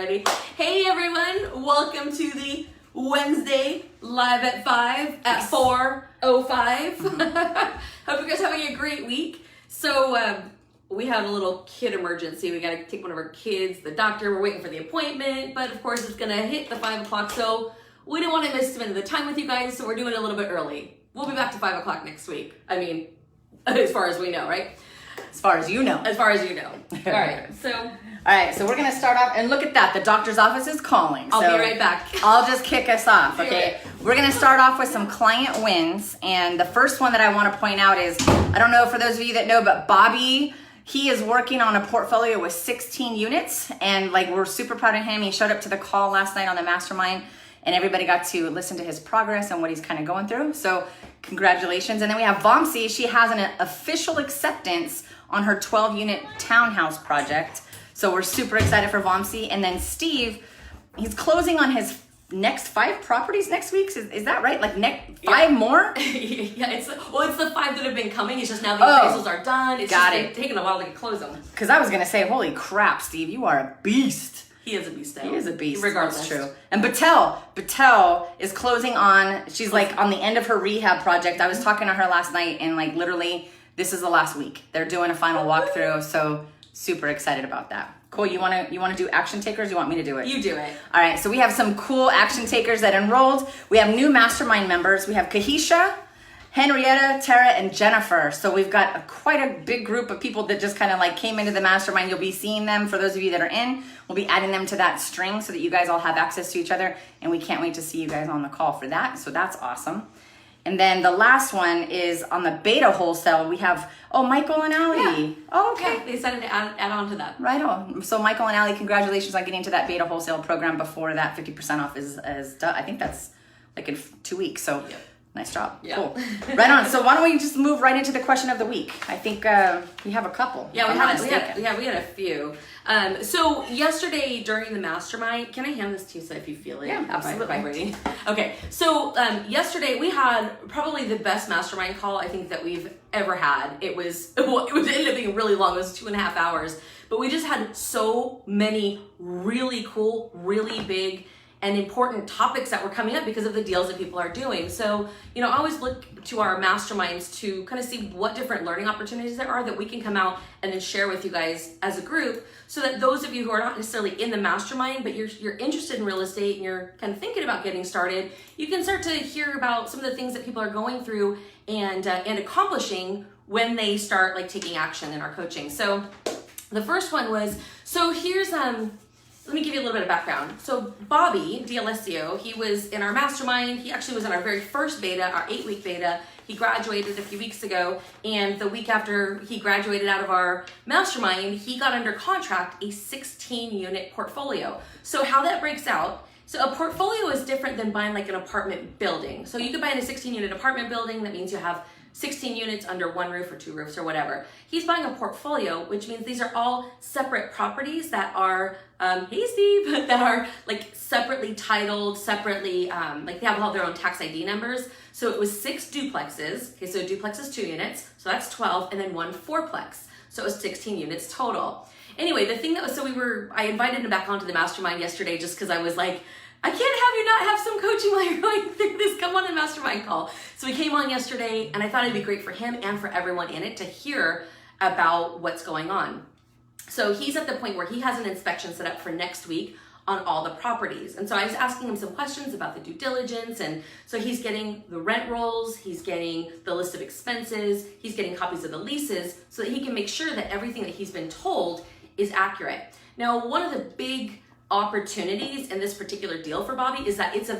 already. Hey everyone, welcome to the Wednesday live at 5 at 4:05. Hope you guys are having a great week. So we had a little kid emergency. We got to take one of our kids to the doctor. We're waiting for the appointment, but of course it's gonna hit the 5 o'clock. So we didn't want to miss a minute of the time with you guys, so we're doing it a little bit early. We'll be back to 5 o'clock next week. I mean, as far as we know, right? As far as you know. As far as you know. All right, so we're going to start off, and look at that, the doctor's office is calling. I'll be right back. I'll just kick us off, okay? We're going to start off with some client wins, and the first one that I want to point out is, I don't know for those of you that know, but Bobby, he is working on a portfolio with 16 units, and like we're super proud of him. He showed up to the call last night on the mastermind, and everybody got to listen to his progress and what he's kind of going through. So congratulations. And then we have Vamsi. She has an official acceptance on her 12-unit townhouse project. So we're super excited for Vamsi. And then Steve, he's closing on his next 5 properties next week. Is that right? Like 5 more? Yeah, it's the 5 that have been coming. It's just now the appraisals are done. It's been taking a while to close them. Because I was going to say, holy crap, Steve, you are a beast. He is a beast, though. He is a beast. Regardless. That's true. And Battelle is closing on, she's like on the end of her rehab project. I was talking to her last night, and like literally, this is the last week. They're doing a final walkthrough, so super excited about that. Cool, you wanna do action takers? You want me to do it? You do it. All right, so we have some cool action takers that enrolled. We have new mastermind members. We have Kahisha, Henrietta, Tara, and Jennifer. So we've got quite a big group of people that just kind of like came into the mastermind. You'll be seeing them. For those of you that are in, we'll be adding them to that string so that you guys all have access to each other. And we can't wait to see you guys on the call for that. So that's awesome. And then the last one is on the beta wholesale. We have, Michael and Allie. Yeah. Oh, okay. Yeah, they decided to add on to that. Right on. So Michael and Allie, congratulations on getting to that beta wholesale program before that 50% off is done. I think that's like in 2 weeks. So nice job. Yeah. Cool. Right on. So why don't we just move right into the question of the week? I think we have a couple. Yeah, we had a few. So yesterday during the mastermind, can I hand this to you so if you feel it? Yeah, absolutely. Vibrating. Okay. So yesterday we had probably the best mastermind call I think that we've ever had. It ended up being really long. It was 2.5 hours, but we just had so many really cool, really big and important topics that were coming up because of the deals that people are doing. So, I always look to our masterminds to kind of see what different learning opportunities there are that we can come out and then share with you guys as a group, so that those of you who are not necessarily in the mastermind, but you're interested in real estate and you're kind of thinking about getting started, you can start to hear about some of the things that people are going through and accomplishing when they start like taking action in our coaching. So the first one was, here's let me give you a little bit of background. So Bobby, DLSCO, he was in our mastermind. He actually was in our very first beta, our 8-week beta. He graduated a few weeks ago, and the week after he graduated out of our mastermind, he got under contract a 16-unit portfolio. So how that breaks out, so a portfolio is different than buying like an apartment building. So you could buy in a 16-unit apartment building. That means you have 16 units under one roof or 2 roofs or whatever. He's buying a portfolio, which means these are all separate properties that are, hey Steve, that are like separately titled, separately, like they have all their own tax ID numbers. So it was 6 duplexes. Okay, so a duplex is 2 units, so that's 12, and then 1 fourplex. So it was 16 units total. Anyway, the thing that was, I invited him back onto the mastermind yesterday just because I was like, I can't have you not have some coaching while you're going through this. Come on the mastermind call. So we came on yesterday, and I thought it'd be great for him and for everyone in it to hear about what's going on. So he's at the point where he has an inspection set up for next week on all the properties. And so I was asking him some questions about the due diligence. And so he's getting the rent rolls, he's getting the list of expenses, he's getting copies of the leases so that he can make sure that everything that he's been told is accurate. Now, one of the big opportunities in this particular deal for Bobby is that it's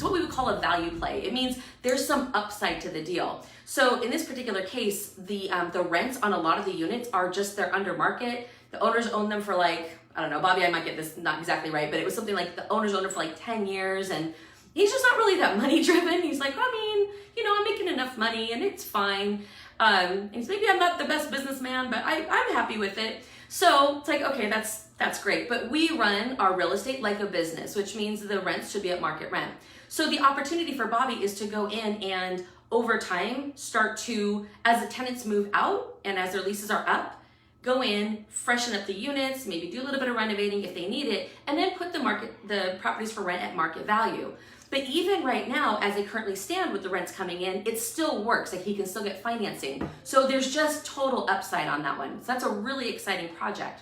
what we would call a value play. It means there's some upside to the deal. So in this particular case, the rents on a lot of the units are just, they're under market. The owners own them for like, I don't know, Bobby, I might get this not exactly right, but it was something like the owners owned it for like 10 years, and he's just not really that money driven. He's like, I'm making enough money and it's fine. And he's, maybe I'm not the best businessman, but I'm happy with it. So it's like, okay, that's great. But we run our real estate like a business, which means the rents should be at market rent. So the opportunity for Bobby is to go in and over time start to, as the tenants move out and as their leases are up, go in, freshen up the units, maybe do a little bit of renovating if they need it, and then put the properties for rent at market value. But even right now, as they currently stand with the rents coming in, it still works. Like he can still get financing. So there's just total upside on that one. So that's a really exciting project.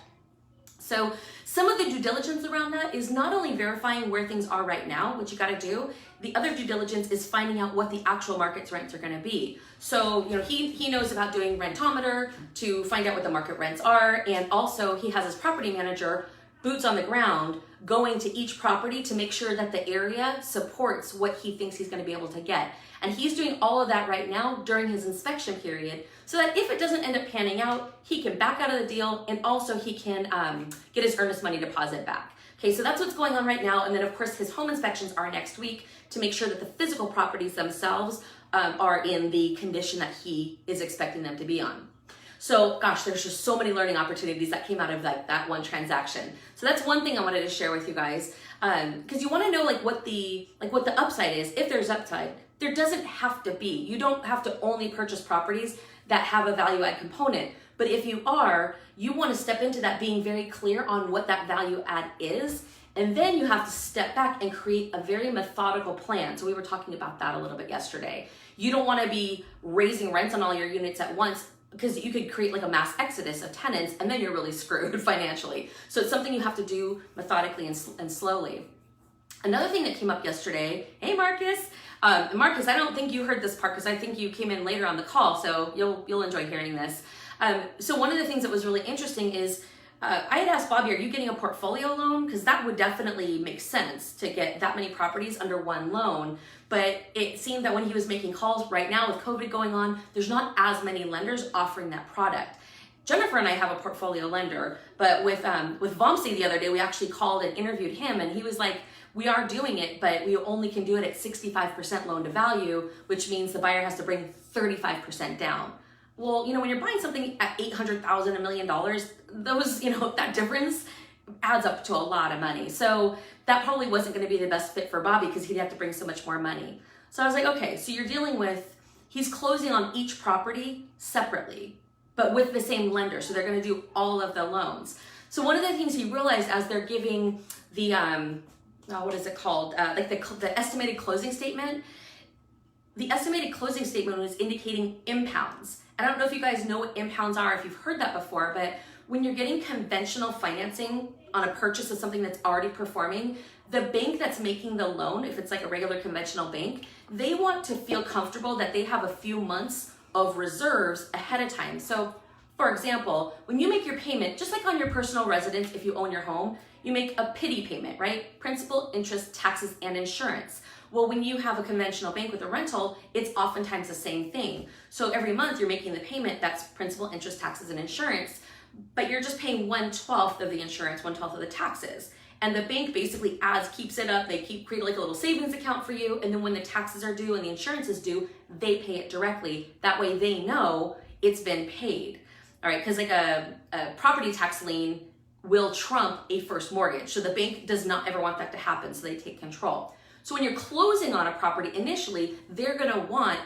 So some of the due diligence around that is not only verifying where things are right now, which you got to do, the other due diligence is finding out what the actual market rents are going to be. So, he knows about doing rentometer to find out what the market rents are. And also he has his property manager, boots on the ground, going to each property to make sure that the area supports what he thinks he's going to be able to get. And he's doing all of that right now during his inspection period, so that if it doesn't end up panning out, he can back out of the deal, and also he can get his earnest money deposit back. Okay, so that's what's going on right now. And then of course his home inspections are next week to make sure that the physical properties themselves are in the condition that he is expecting them to be on. So gosh, there's just so many learning opportunities that came out of that one transaction. So that's one thing I wanted to share with you guys, because you want to know what the upside is. If there's upside, there doesn't have to be. You don't have to only purchase properties that have a value add component. But if you are, you want to step into that being very clear on what that value add is. And then you have to step back and create a very methodical plan. So we were talking about that a little bit yesterday. You don't want to be raising rents on all your units at once, because you could create a mass exodus of tenants and then you're really screwed financially. So it's something you have to do methodically and slowly. Another thing that came up yesterday, hey Marcus, Marcus, I don't think you heard this part because I think you came in later on the call, so you'll enjoy hearing this. So one of the things that was really interesting is I had asked Bobby, are you getting a portfolio loan? Because that would definitely make sense to get that many properties under one loan. But it seemed that when he was making calls right now with COVID going on, there's not as many lenders offering that product. Jennifer and I have a portfolio lender, but with Vomsi the other day, we actually called and interviewed him, and he was like, we are doing it, but we only can do it at 65% loan to value, which means the buyer has to bring 35% down. Well, when you're buying something at $800,000, $1 million, those, that difference adds up to a lot of money. So that probably wasn't going to be the best fit for Bobby because he'd have to bring so much more money. So I was like, okay, so you're dealing with, he's closing on each property separately, but with the same lender. So they're going to do all of the loans. So one of the things he realized as they're giving the, what is it called? The estimated closing statement. The estimated closing statement was indicating impounds. I don't know if you guys know what impounds are, if you've heard that before, but when you're getting conventional financing on a purchase of something that's already performing, the bank that's making the loan, if it's a regular conventional bank, they want to feel comfortable that they have a few months of reserves ahead of time. So for example, when you make your payment, just like on your personal residence, if you own your home, you make a PITI payment, right? Principal, interest, taxes, and insurance. Well, when you have a conventional bank with a rental, it's oftentimes the same thing. So every month you're making the payment, that's principal, interest, taxes, and insurance, but you're just paying 1/12 of the insurance, 1/12 of the taxes. And the bank basically keeps it up, they create a little savings account for you, and then when the taxes are due and the insurance is due, they pay it directly. That way they know it's been paid. All right, because a property tax lien will trump a first mortgage. So the bank does not ever want that to happen, so they take control. So when you're closing on a property initially, they're gonna want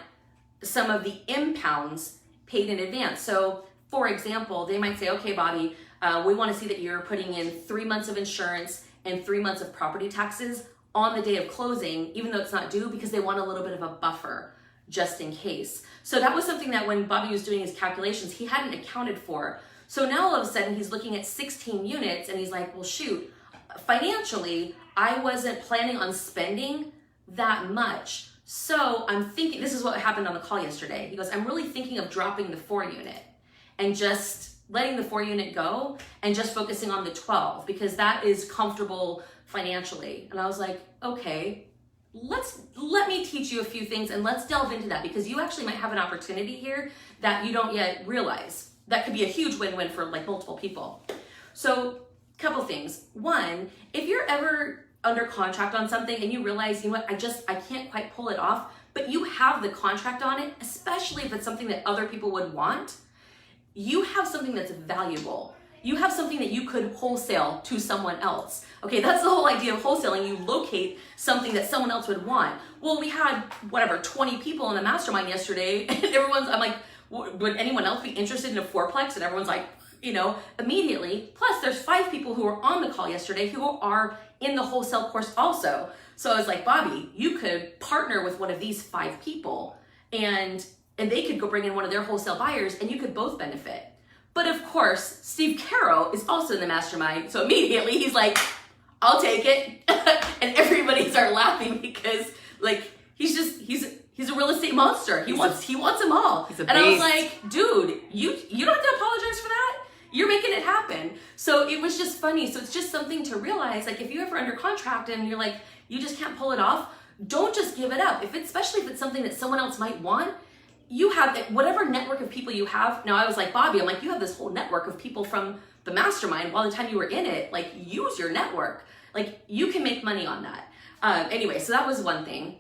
some of the impounds paid in advance. So for example, they might say, okay, Bobby, we wanna see that you're putting in 3 months of insurance and 3 months of property taxes on the day of closing, even though it's not due, because they want a little bit of a buffer just in case. So that was something that when Bobby was doing his calculations, he hadn't accounted for. So now all of a sudden he's looking at 16 units and he's like, well, shoot, financially, I wasn't planning on spending that much. So I'm thinking, this is what happened on the call yesterday. He goes, I'm really thinking of dropping the 4 unit and just letting the 4 unit go and just focusing on the 12 because that is comfortable financially. And I was like, okay, let me teach you a few things and let's delve into that because you actually might have an opportunity here that you don't yet realize. That could be a huge win-win for multiple people. So couple things. One, if you're ever under contract on something and you realize, you know what, I can't quite pull it off, but you have the contract on it, especially if it's something that other people would want, you have something that's valuable. You have something that you could wholesale to someone else. Okay, that's the whole idea of wholesaling. You locate something that someone else would want. Well, we had, 20 people in the mastermind yesterday, and I'm like, would anyone else be interested in a 4-plex? And everyone's like, immediately. Plus there's 5 people who were on the call yesterday who are in the wholesale course also. So I was like, Bobby, you could partner with one of these 5 people and they could go bring in one of their wholesale buyers and you could both benefit. But of course, Steve Caro is also in the mastermind. So immediately he's like, I'll take it. And everybody started laughing because like, he's a real estate monster. He wants them all. And I was like, dude, you don't have to apologize for that. You're making it happen. So it was just funny. So it's just something to realize, like if you're ever under contract and you're like, you just can't pull it off, don't just give it up. Especially if it's something that someone else might want, you have whatever network of people you have. Now I was like, Bobby, I'm like, you have this whole network of people from the mastermind while the time you were in it, like use your network. Like you can make money on that. Anyway, so that was one thing.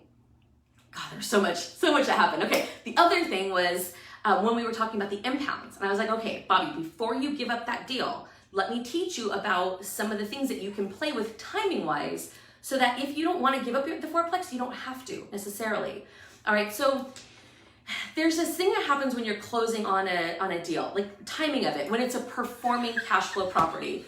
God, there's so much that happened. Okay, the other thing was when we were talking about the impounds, and I was like, okay, Bobby, before you give up that deal, let me teach you about some of the things that you can play with timing-wise, so that if you don't want to give up the fourplex, you don't have to necessarily. All right, so there's this thing that happens when you're closing on a deal, like timing of it, when it's a performing cash flow property.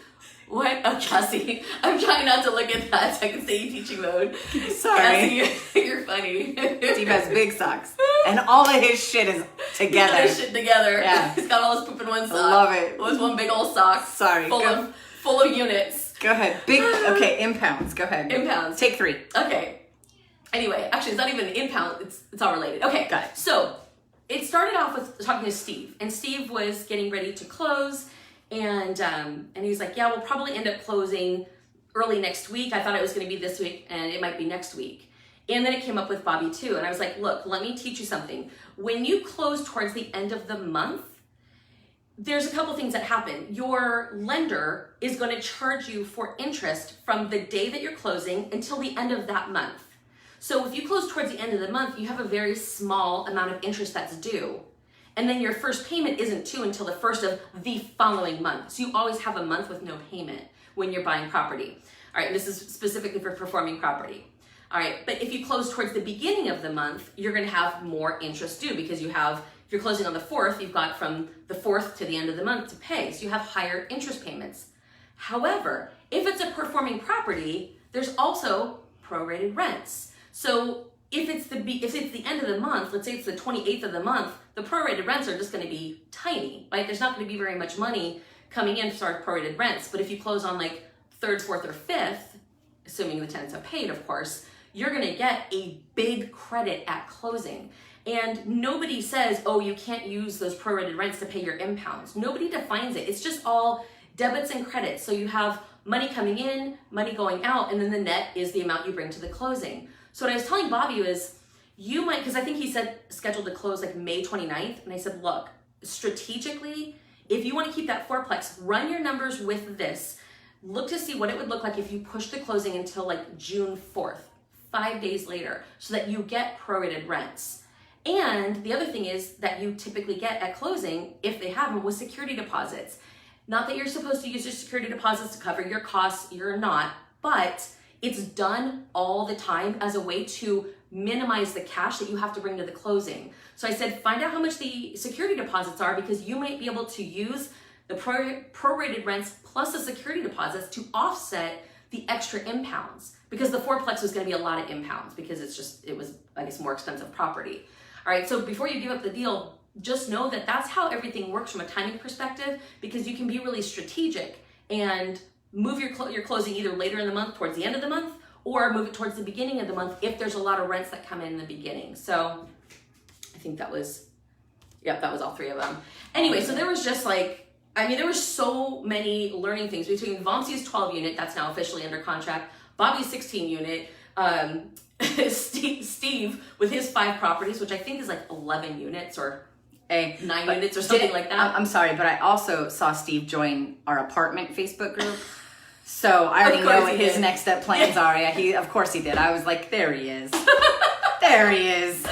What? Oh, Cassie, I'm trying not to look at that so I can stay in teaching mode. Sorry. Cassie, you're funny. Steve has big socks. And all of his shit is together. He got his shit together. Yeah. He's got all his poop in one sock. I love it. It was one big old sock. Sorry. Full of units. Go ahead. Okay, impounds. Go ahead. Impounds. Take 3. Okay. Anyway, actually, it's not even impound. It's all related. Okay. Got it. So it started off with talking to Steve, and Steve was getting ready to close. And he was like, yeah, we'll probably end up closing early next week. I thought it was going to be this week and it might be next week. And then it came up with Bobby too. And I was like, look, let me teach you something. When you close towards the end of the month, there's a couple things that happen. Your lender is going to charge you for interest from the day that you're closing until the end of that month. So if you close towards the end of the month, you have a very small amount of interest that's due. And then your first payment isn't due until the first of the following month. So you always have a month with no payment when you're buying property. All right, this is specifically for performing property. All right, but if you close towards the beginning of the month, you're gonna have more interest due because if you're closing on the 4th, you've got from the 4th to the end of the month to pay. So you have higher interest payments. However, if it's a performing property, there's also prorated rents. So if it's the end of the month, let's say it's the 28th of the month, the prorated rents are just going to be tiny, right? There's not going to be very much money coming in for prorated rents. But if you close on like 3rd, 4th, or 5th, assuming the tenants have paid, of course, you're going to get a big credit at closing. And nobody says, oh, you can't use those prorated rents to pay your impounds. Nobody defines it. It's just all debits and credits. So you have money coming in, money going out, and then the net is the amount you bring to the closing. So what I was telling Bobby was, you might, because I think he said scheduled to close like May 29th. And I said, look, strategically, if you want to keep that fourplex, run your numbers with this. Look to see what it would look like if you push the closing until like June 4th, 5 days later, so that you get prorated rents. And the other thing is that you typically get at closing, if they have them, with security deposits. Not that you're supposed to use your security deposits to cover your costs, you're not, but it's done all the time as a way to minimize the cash that you have to bring to the closing. So I said, find out how much the security deposits are, because you might be able to use the prorated rents plus the security deposits to offset the extra impounds, because the fourplex was going to be a lot of impounds because it was, I guess, more expensive property. All right, so before you give up the deal, just know that that's how everything works from a timing perspective, because you can be really strategic and move your closing either later in the month towards the end of the month, or move it towards the beginning of the month if there's a lot of rents that come in the beginning. So I think that was all 3 of them. Anyway, so there was just like, there were so many learning things between Vomsy's 12 unit, that's now officially under contract, Bobby's 16 unit, Steve with his 5 properties, which I think is like 11 units or 9 units or something like that. I'm sorry, but I also saw Steve join our apartment Facebook group. So I already know what his next step plans are. Yeah, of course he did. I was like, there he is. There he is.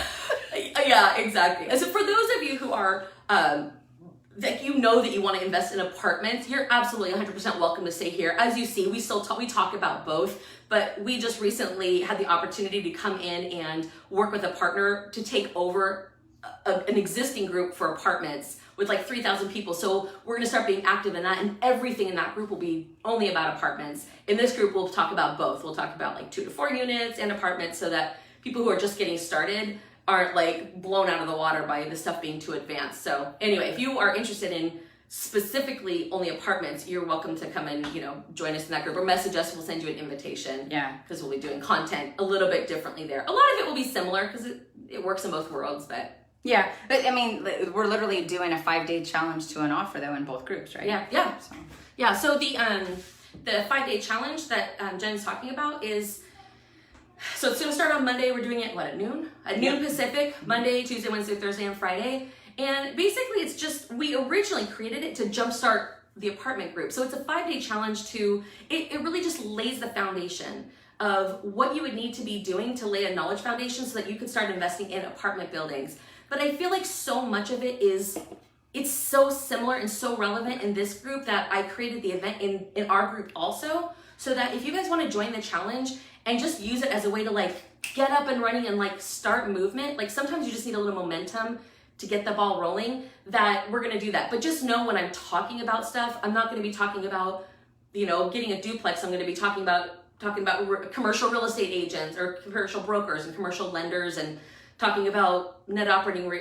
Yeah, exactly. And so for those of you who are, that you know that you want to invest in apartments, you're absolutely 100% welcome to stay here. As you see, we talk about both, but we just recently had the opportunity to come in and work with a partner to take over an existing group for apartments, with like 3,000 people. So we're going to start being active in that, and everything in that group will be only about apartments. In this group, we'll talk about both. We'll talk about like 2 to 4 units and apartments, so that people who are just getting started aren't like blown out of the water by the stuff being too advanced. So anyway, if you are interested in specifically only apartments, you're welcome to come and, join us in that group, or message us. We'll send you an invitation. Yeah. Because we'll be doing content a little bit differently there. A lot of it will be similar because it works in both worlds, but. Yeah. But I mean, we're literally doing a 5-day challenge to an offer though in both groups, right? Yeah. Yeah. So the 5-day challenge that Jen's talking about is, so it's going to start on Monday. We're doing it, at noon? At noon Pacific, Monday, Tuesday, Wednesday, Thursday, and Friday. And basically it's just, we originally created it to jumpstart the apartment group. So it's a 5-day challenge it really just lays the foundation of what you would need to be doing to lay a knowledge foundation so that you can start investing in apartment buildings. But I feel like so much of it's so similar and so relevant in this group that I created the event in our group also, so that if you guys want to join the challenge and just use it as a way to like get up and running and like start movement, like sometimes you just need a little momentum to get the ball rolling, that we're going to do that. But just know when I'm talking about stuff, I'm not going to be talking about, getting a duplex. I'm going to be talking about commercial real estate agents or commercial brokers and commercial lenders, and talking about net operating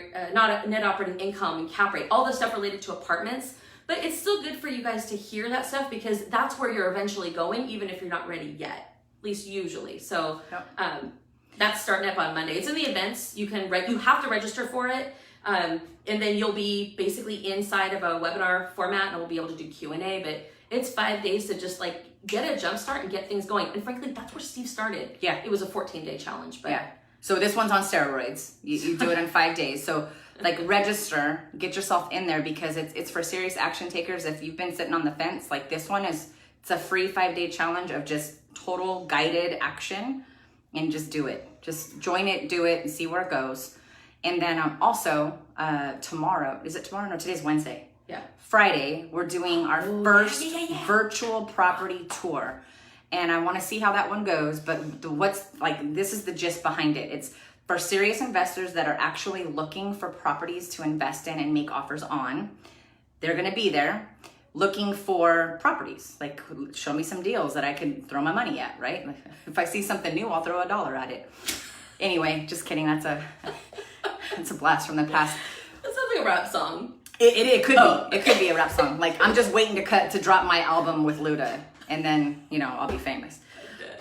income and cap rate, all the stuff related to apartments. But it's still good for you guys to hear that stuff, because that's where you're eventually going, even if you're not ready yet, at least usually. So that's starting up on Monday. It's in the events. You have to register for it. And then you'll be basically inside of a webinar format, and we'll be able to do Q&A, but it's 5 days to just like get a jump start and get things going. And frankly, that's where Steve started. Yeah. It was a 14-day challenge. But. Yeah. So this one's on steroids. You do it in 5 days. So like register, get yourself in there, because it's for serious action takers. If you've been sitting on the fence, like this one it's a free 5-day challenge of just total guided action, and just do it. Just join it, do it, and see where it goes. And then also tomorrow, is it tomorrow? No, today's Wednesday. Yeah. Friday, we're doing our first virtual property tour. And I want to see how that one goes, but this is the gist behind it. It's for serious investors that are actually looking for properties to invest in and make offers on. They're going to be there looking for properties. Like, show me some deals that I can throw my money at, right? If I see something new, I'll throw $1 at it. Anyway, just kidding. That's a blast from the past. That sounds like a rap song. It could be. It could be a rap song. Like, I'm just waiting to drop my album with Luda, and then, I'll be famous.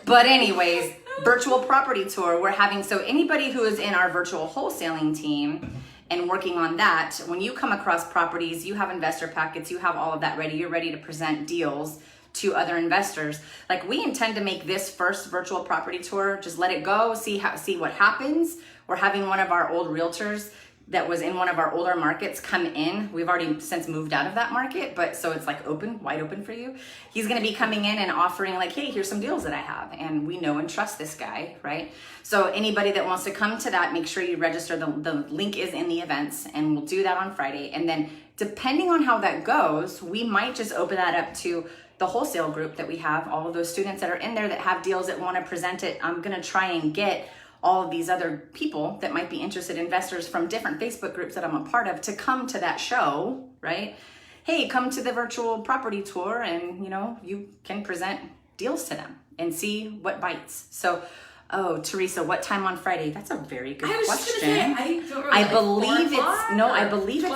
But anyways, virtual property tour we're having. So anybody who is in our virtual wholesaling team and working on that, when you come across properties, you have investor packets, you have all of that ready, you're ready to present deals to other investors. Like, we intend to make this first virtual property tour, just let it go, see what happens. We're having one of our old realtors that was in one of our older markets come in. We've already since moved out of that market, but so it's like wide open for you. He's gonna be coming in and offering like, hey, here's some deals that I have. And we know and trust this guy, right? So anybody that wants to come to that, make sure you register. The link is in the events, and we'll do that on Friday. And then depending on how that goes, we might just open that up to the wholesale group that we have, all of those students that are in there that have deals that wanna present it. I'm gonna try and get all of these other people that might be interested, investors from different Facebook groups that I'm a part of, to come to that show, right? Hey, come to the virtual property tour, and you can present deals to them and see what bites. So, Teresa, what time on Friday? That's a very good question. Just gonna say, I believe it's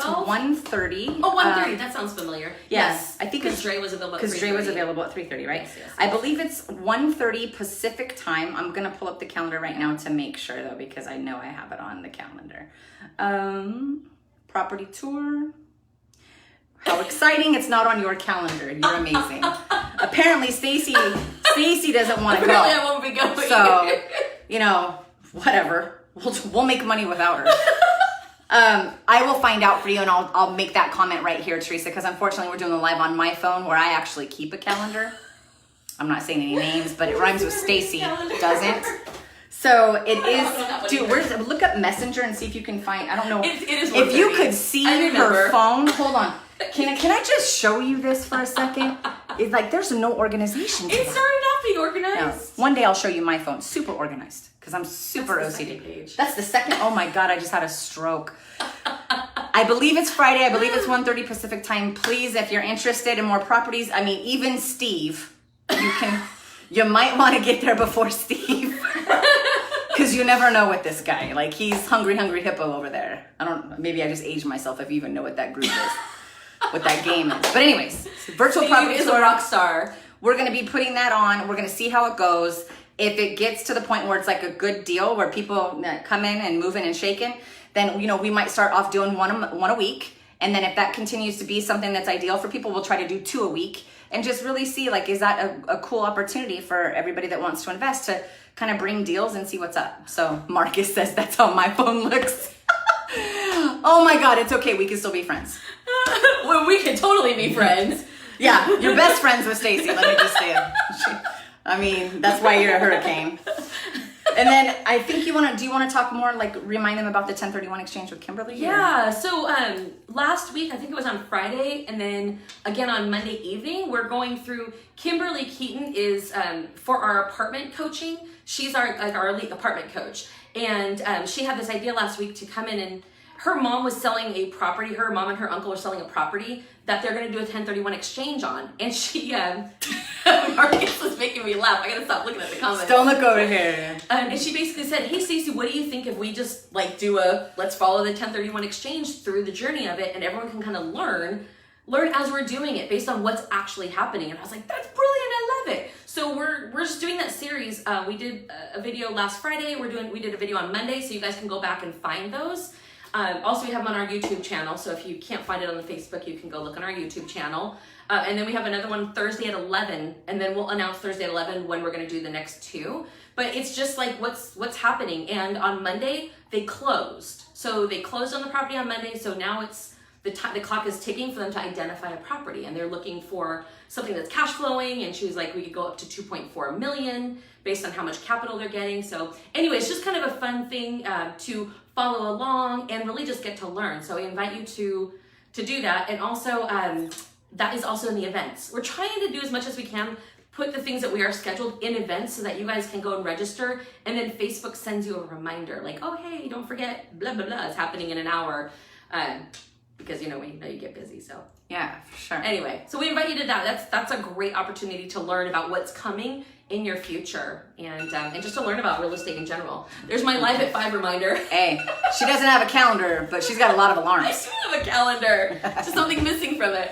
1:30. Oh, 1:30. That sounds familiar. Yes. I think because Dre was available at 3:30. Because Dre was available at 3:30, right? Yes. I believe it's 1:30 Pacific time. I'm going to pull up the calendar right now to make sure, though, because I know I have it on the calendar. Property tour. How exciting. It's not on your calendar. You're amazing. Apparently, Stacy doesn't want to go. Apparently, I won't be going. So, whatever. We'll make money without her. I will find out for you, and I'll make that comment right here, Teresa, because unfortunately we're doing the live on my phone where I actually keep a calendar. I'm not saying any names, but it rhymes with Stacy. Doesn't. So it is, dude, look up Messenger and see if you can find, I don't know. It is if you could see her phone, hold on. Can I just show you this for a second? It's like, there's no organization to It started off being organized. No. One day I'll show you my phone. Super organized. Because I'm super That's OCD. the second page. That's the second. Oh my God, I just had a stroke. I believe it's Friday. I believe it's 1:30 Pacific time. Please, if you're interested in more properties, I mean, even Steve, you might want to get there before Steve. Because you never know with this guy. Like, he's hungry hippo over there. Maybe I just aged myself if you even know what that group is, what that game is. But anyways, virtual property is a rock star. We're going to be putting that on. We're going to see how it goes. If it gets to the point where it's like a good deal, where people come in and moving and shaking, then, we might start off doing one a week. And then if that continues to be something that's ideal for people, we'll try to do 2 a week and just really see, like, is that a cool opportunity for everybody that wants to invest to kind of bring deals and see what's up. So Marcus says that's how my phone looks. Oh my God, it's okay. We can still be friends. Well, we can totally be friends. Yeah, you're best friends with Stacy. Let me just say it. That's why you're a hurricane. And then I think do you want to talk more, like remind them about the 1031 exchange with Kimberly? Yeah, so last week, I think it was on Friday, and then again on Monday evening, we're going through, Kimberly Keaton is for our apartment coaching. She's our elite apartment coach. And she had this idea last week to come in, and her mom was selling a property. Her mom and her uncle are selling a property that they're going to do a 1031 exchange on. And she, Marcus was making me laugh. I got to stop looking at the comments. Don't look over here. And she basically said, hey, Stacy, what do you think if we just like do let's follow the 1031 exchange through the journey of it, and everyone can kind of learn as we're doing it based on what's actually happening. And I was like, that's brilliant. I love it. So we're just doing that series. We did a video last Friday. We did a video on Monday, so you guys can go back and find those. Also, we have them on our YouTube channel, so if you can't find it on the Facebook, you can go look on our YouTube channel. And then we have another one Thursday at 11, and then we'll announce Thursday at 11 when we're going to do the next 2. But it's just like what's happening. And on Monday, they closed. So they closed on the property on Monday, so now it's the clock is ticking for them to identify a property, and they're looking for something that's cash flowing. And she was like, we could go up to 2.4 million based on how much capital they're getting. So anyways, just kind of a fun thing to follow along and really just get to learn. So I invite you to do that. And also that is also in the events. We're trying to do as much as we can, put the things that we are scheduled in events so that you guys can go and register, and then Facebook sends you a reminder like, oh hey, don't forget blah blah blah, it's happening in an hour. Because we know you get busy. So yeah, for sure. Anyway, so we invite you to that. That's a great opportunity to learn about what's coming in your future, and just to learn about real estate in general. There's my Live at 5 reminder. Hey, she doesn't have a calendar, but she's got a lot of alarms. I do have a calendar. Just something missing from it.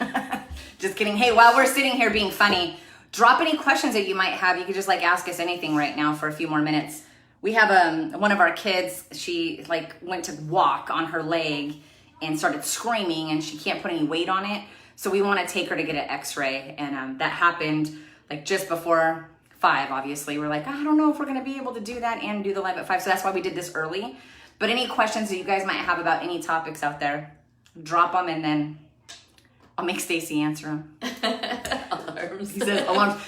Just kidding. Hey, while we're sitting here being funny, drop any questions that you might have. You could just ask us anything right now for a few more minutes. We have one of our kids. She went to walk on her leg and started screaming, and she can't put any weight on it. So we want to take her to get an x-ray. And that happened just before 5, obviously. We're like, I don't know if we're going to be able to do that and do the Live at 5. So that's why we did this early. But any questions that you guys might have about any topics out there, drop them, and then I'll make Stacy answer them. Alarms. He says alarms.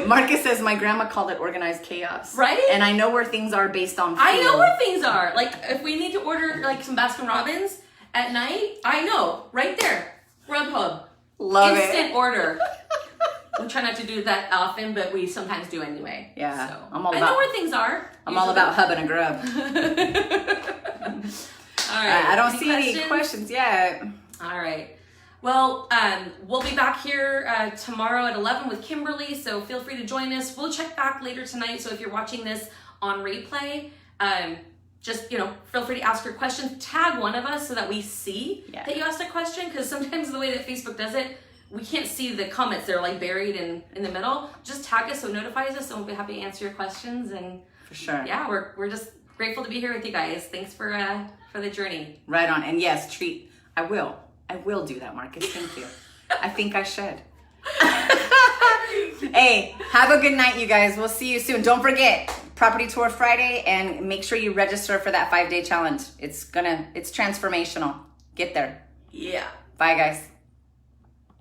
Marcus says, my grandma called it organized chaos. Right? And I know where things are based on feel. I know where things are. If we need to order some Baskin Robbins at night, I know. Right there. Grubhub. Love Instant it. order. We try not to do that often, but we sometimes do anyway. Yeah. So I know where things are. I'm all about hubbing a grub. All right. I don't see any questions yet. All right. Well, we'll be back here tomorrow at 11 with Kimberly, so feel free to join us. We'll check back later tonight, so if you're watching this on replay, just, feel free to ask your questions. Tag one of us so that we see that you asked a question, because sometimes the way that Facebook does it, we can't see the comments. They're buried in the middle. Just tag us so it notifies us, and we'll be happy to answer your questions. And for sure. Yeah, we're just grateful to be here with you guys. Thanks for the journey. Right on. And yes, I will do that, Marcus. Thank you. I think I should. Hey, have a good night, you guys. We'll see you soon. Don't forget, property tour Friday, and make sure you register for that 5-day challenge. It's transformational. Get there. Yeah. Bye, guys.